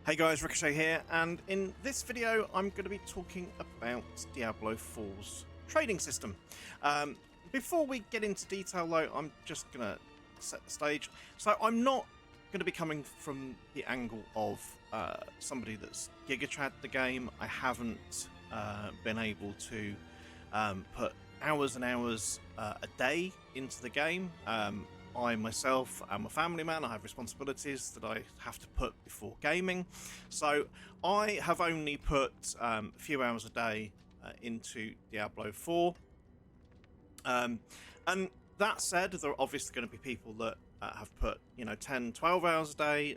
Hey guys, Ricochet here, and in this video I'm going to be talking about Diablo 4's trading system. Before we get into detail though, I'm just going to set the stage. So I'm not going to be coming from the angle of somebody that's giga-trad the game. I haven't been able to put hours and hours a day into the game. I myself am a family man. I have responsibilities that I have to put before gaming. So I have only put a few hours a day into Diablo 4. And that said, there are obviously going to be people that have put, 10, 12 hours a day.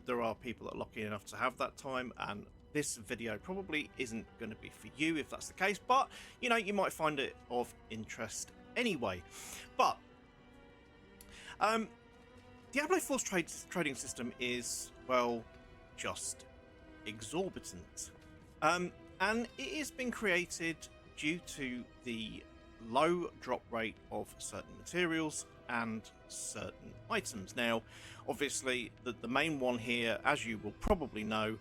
There are people that are lucky enough to have that time, and this video probably isn't going to be for you if that's the case, but, you might find it of interest anyway. But Diablo 4's trading system is, well, just exorbitant. And it has been created due to the low drop rate of certain materials and certain items. Now, obviously, the main one here, as you will probably know,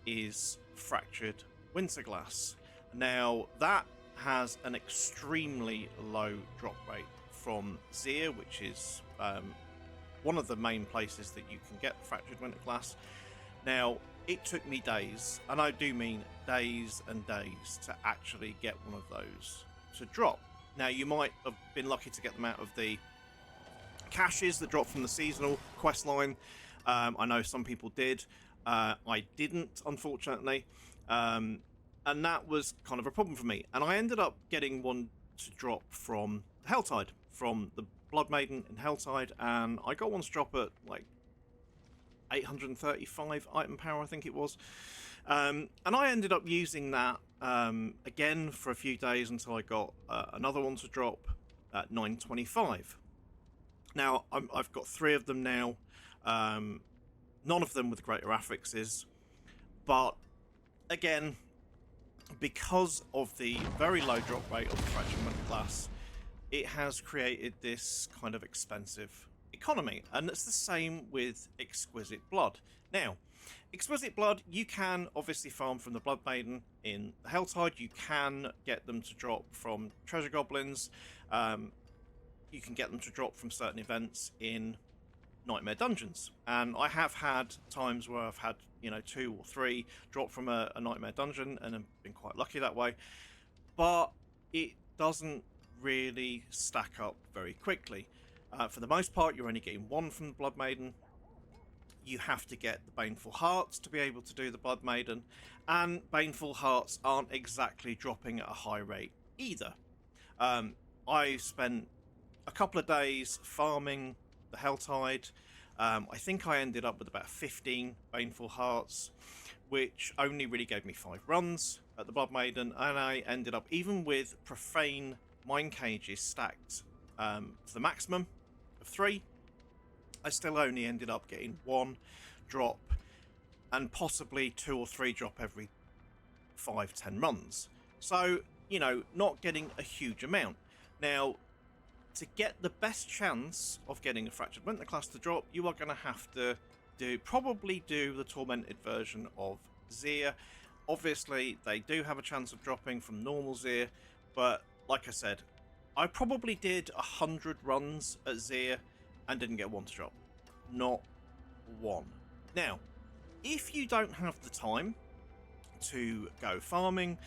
is Fractured Winterglass. Now, that has an extremely low drop rate from Zir, which is one of the main places that you can get Fractured Winterglass. Now, it took me days, and I do mean days and days, to actually get one of those to drop. Now, you might have been lucky to get them out of the caches that drop from the seasonal quest line. I know some people did. I didn't, unfortunately. And that was kind of a problem for me. And I ended up getting one to drop from the Helltide, from the Blood Maiden in Helltide, and I got one to drop at like 835 item power, I think it was. And I ended up using that again for a few days until I got another one to drop at 925. Now, I've got 3 of them now, none of them with greater affixes, but again, because of the very low drop rate of the Fractured Winterglass, it has created this kind of expensive economy, and it's the same with Exquisite Blood. Now, Exquisite Blood, you can obviously farm from the Blood Maiden in the Helltide. You can get them to drop from Treasure Goblins. You can get them to drop from certain events in Nightmare Dungeons, and I have had times where I've had 2 or 3 drop from a Nightmare Dungeon, and I've been quite lucky that way, but it doesn't really stack up very quickly. For the most part, you're only getting 1 from the Blood Maiden. You have to get the Baneful Hearts to be able to do the Blood Maiden, and Baneful Hearts aren't exactly dropping at a high rate either. I spent a couple of days farming the Helltide. I think I ended up with about 15 Baneful Hearts, which only really gave me 5 runs at the Blood Maiden, and I ended up, even with Profane Mine Cages stacked to the maximum of 3, I still only ended up getting 1 drop, and possibly 2 or 3 drop every 5-10 runs. So, not getting a huge amount. Now, to get the best chance of getting a Fractured Winterglass to drop, you are going to have to probably do the Tormented version of Zir. Obviously, they do have a chance of dropping from normal Zir, but like I said, I probably did 100 runs at Zir and didn't get 1 to drop. Not 1. Now, if you don't have the time to go farming,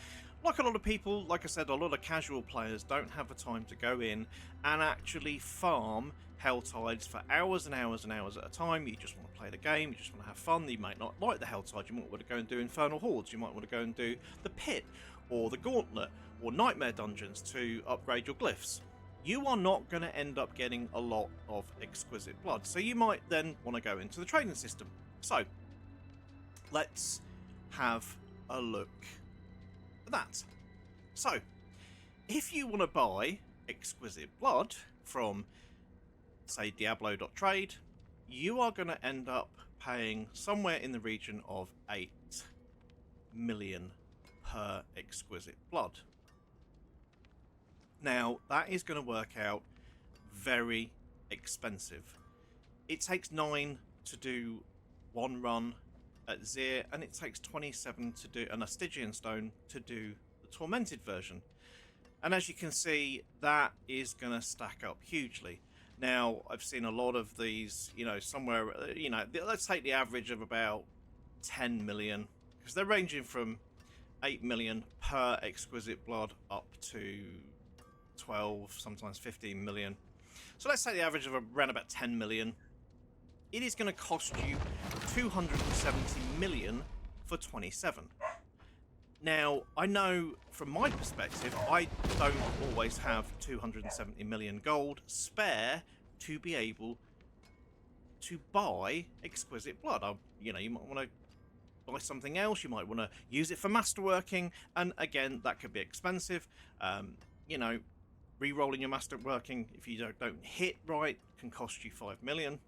like a lot of people, like I said, a lot of casual players don't have the time to go in and actually farm Helltides for hours and hours and hours at a time. You just want to play the game, you just want to have fun. You might not like the Helltide, you might want to go and do Infernal Hordes, you might want to go and do the Pit, or the Gauntlet, or Nightmare Dungeons to upgrade your glyphs. You are not going to end up getting a lot of Exquisite Blood, so you might then want to go into the trading system. So, let's have a look at that. So, if you want to buy Exquisite Blood from, say, Diablo.trade, you are going to end up paying somewhere in the region of 8 million per Exquisite Blood. Now, that is going to work out very expensive. It takes 9 to do 1 run at Zir, and it takes 27 to do, and a Stygian stone to do the tormented version. And as you can see, that is going to stack up hugely. Now, I've seen a lot of these, you know, somewhere, you know, let's take the average of about 10 million, because they're ranging from 8 million per exquisite blood up to 12, sometimes 15 million. So let's say the average of around about 10 million. It is going to cost you 270 million for 27. Now, I know from my perspective, I don't always have 270 million gold spare to be able to buy exquisite blood. You know, you might want to buy something else, you might want to use it for masterworking, and again, that could be expensive. You know, re-rolling your masterworking, if you don't hit right, can cost you 5 million.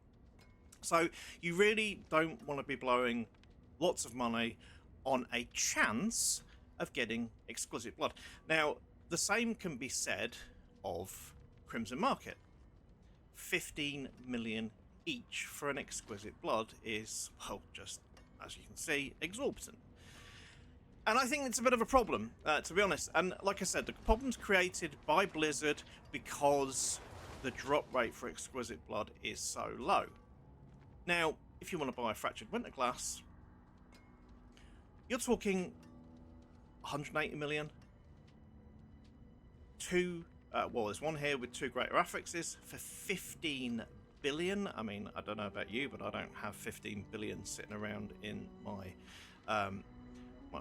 So you really don't want to be blowing lots of money on a chance of getting exquisite blood. Now, the same can be said of Crimson Market. 15 million each for an exquisite blood is, well, just, as you can see, exorbitant. And I think it's a bit of a problem, to be honest. And like I said, the problem's created by Blizzard because the drop rate for exquisite blood is so low. Now, if you want to buy a fractured winter glass, you're talking 180 million. Well, there's one here with 2 greater affixes for 15 billion. I mean, I don't know about you, but I don't have 15 billion sitting around in my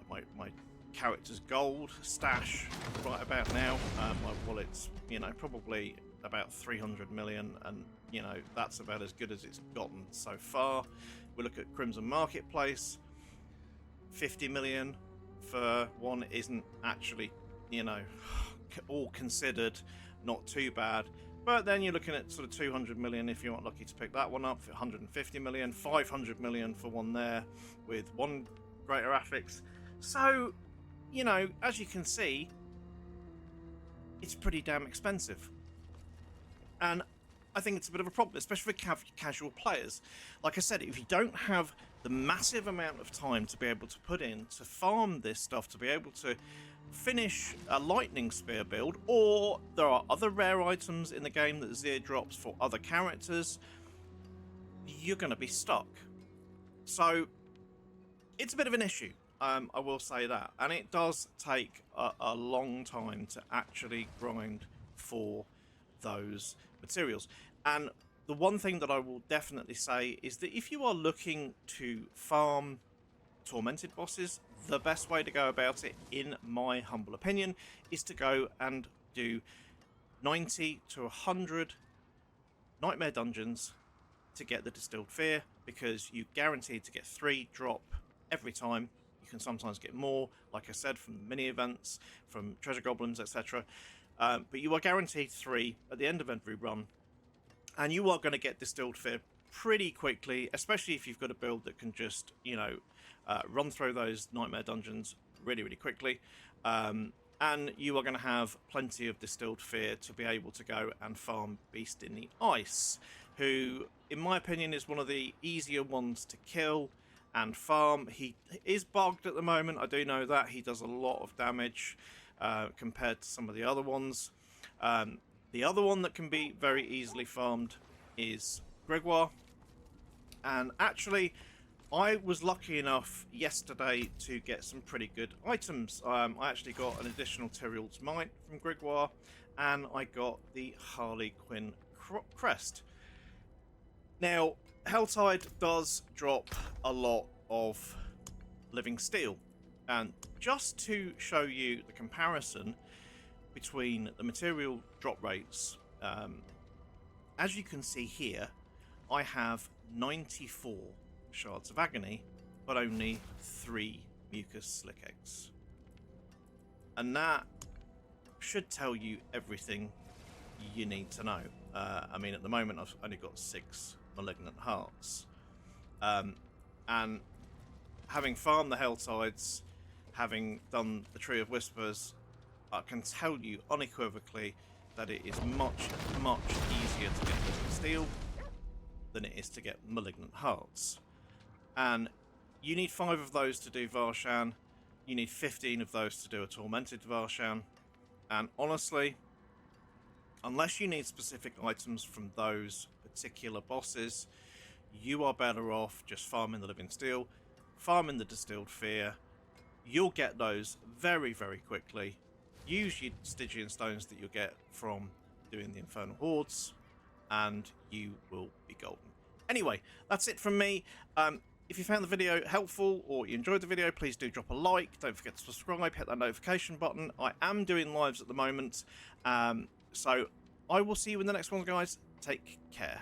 my character's gold stash right about now. My wallet's, you know, probably about 300 million, and you know, that's about as good as it's gotten so far. We look at Crimson Marketplace, 50 million for one isn't actually, you know, all considered, not too bad. But then you're looking at sort of 200 million if you're not lucky to pick that one up, 150 million, 500 million for one there with 1 greater affix. So, you know, as you can see, it's pretty damn expensive. And I think it's a bit of a problem, especially for casual players. Like I said, if you don't have the massive amount of time to be able to put in to farm this stuff, to be able to finish a lightning spear build, or there are other rare items in the game that Zir drops for other characters, you're going to be stuck. So it's a bit of an issue, I will say that, and it does take a long time to actually grind for those materials. And the one thing that I will definitely say is that if you are looking to farm tormented bosses, the best way to go about it, in my humble opinion, is to go and do 90 to 100 nightmare dungeons to get the distilled fear, because you guaranteed to get 3 drop every time. You can sometimes get more, like I said, from mini events, from treasure goblins, etc. But you are guaranteed 3 at the end of every run, and you are going to get distilled fear pretty quickly, especially if you've got a build that can just, you know, run through those nightmare dungeons really, really quickly. And you are going to have plenty of distilled fear to be able to go and farm Beast in the Ice, who, in my opinion, is one of the easier ones to kill and farm. He is bugged at the moment, I do know that. He does a lot of damage compared to some of the other ones. The other one that can be very easily farmed is Gregoire. And actually, I was lucky enough yesterday to get some pretty good items. I actually got an additional Tyrael's Might from Gregoire, and I got the Harley Quinn crest. Now, Helltide does drop a lot of living steel, and just to show you the comparison between the material drop rates, as you can see here, I have 94 Shards of Agony, but only 3 Mucus Slick Eggs. And that should tell you everything you need to know. I mean, at the moment, I've only got 6 Malignant Hearts. And having farmed the Helltides, having done the Tree of Whispers, I can tell you unequivocally that it is much, much easier to get living steel than it is to get Malignant Hearts. And You need 5 of those to do Varshan. You need 15 of those to do a Tormented Varshan. And honestly, unless you need specific items from those particular bosses, you are better off just farming the Living Steel, farming the Distilled Fear. You'll get those very, very quickly. Use your Stygian stones that you'll get from doing the Infernal Hordes, and you will be golden. Anyway, that's it from me. If you found the video helpful or you enjoyed the video, please do drop a like. Don't forget to subscribe, hit that notification button. I am doing lives at the moment, so I will see you in the next one, guys. Take care.